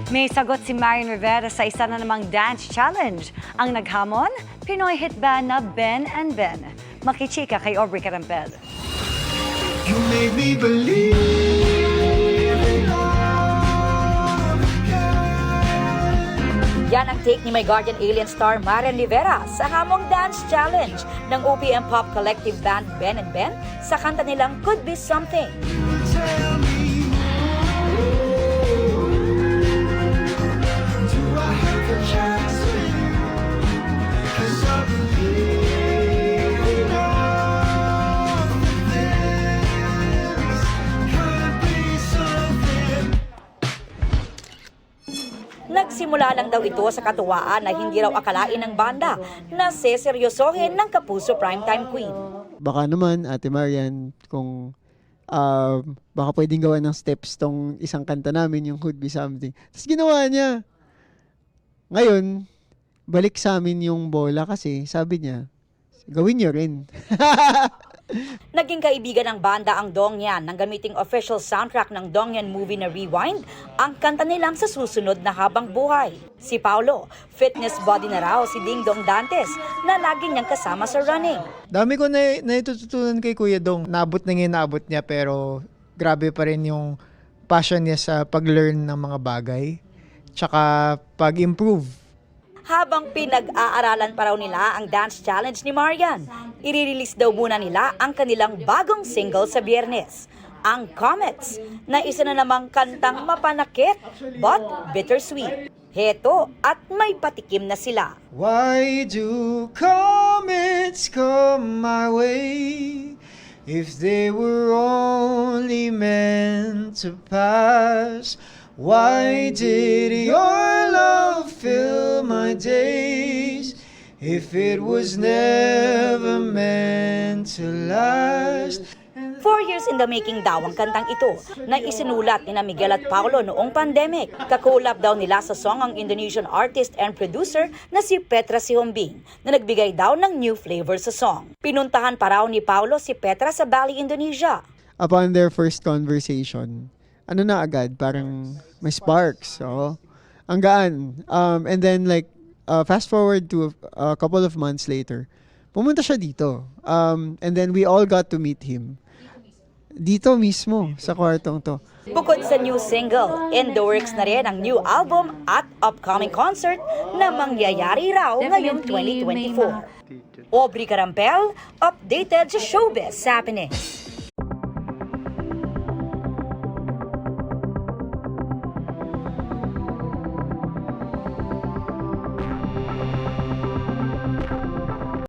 May sagot si Marian Rivera sa isa na namang dance challenge. Ang naghamon, Pinoy hit band na Ben and Ben. Makichika kay Aubrey Carampel. You made me believe in love again. Yan ang take ni My Guardian Alien star Marian Rivera sa hamong dance challenge ng OPM Pop Collective Band Ben and Ben sa kanta nilang Could Be Something. Tell me, do I have a chance with you? 'Cause I believe in all things. Could be something. Nagsimula lang daw ito sa katuwaan na hindi raw akalain ng banda na seseryosohin ng Kapuso Primetime Queen. Baka naman, Ate Marian, kung baka pwedeng gawa ng steps tong isang kanta namin, yung Could Be Something. Tapos ginawa niya. Ngayon, balik sa amin yung bola kasi sabi niya, gawin niyo rin. Naging kaibigan ng banda ang Dongyan nang gamiting official soundtrack ng Dongyan movie na Rewind ang kanta nilang Sa Susunod na Habang Buhay. Si Paulo, fitness body na raw si Ding Dong Dantes na lagi niyang kasama sa running. Dami ko na natututunan kay Kuya Dong. Naabot na ngayon, naabot niya, pero grabe pa rin yung passion niya sa pag-learn ng mga bagay. Tsaka pag-improve. Habang pinag-aaralan pa raw nila ang dance challenge ni Marian, i-release daw muna nila ang kanilang bagong single sa Biyernes, ang Comets, na isa na namang kantang mapanakit but bittersweet. Heto at may patikim na sila. Why do comets come my way if they were only meant to pass? Why did your love fill my days if it was never meant to last? 4 years in the making daw ang kantang ito na isinulat ni Miguel at Paulo noong pandemic. Kakulap daw nila sa song ang Indonesian artist and producer na si Petra Sihombing na nagbigay daw ng new flavor sa song. Pinuntahan pa raw ni Paulo si Petra sa Bali, Indonesia. Upon their first conversation, ano na agad, parang may sparks. So, ang gaan. And then like, fast forward to a couple of months later, pumunta siya dito. And then we all got to meet him. Dito mismo, sa kwartong to. Bukod sa new single, in the works na rin ang new album at upcoming concert na mangyayari raw ngayong 2024. Aubrey Carampel, updated sa Showbiz Happenings.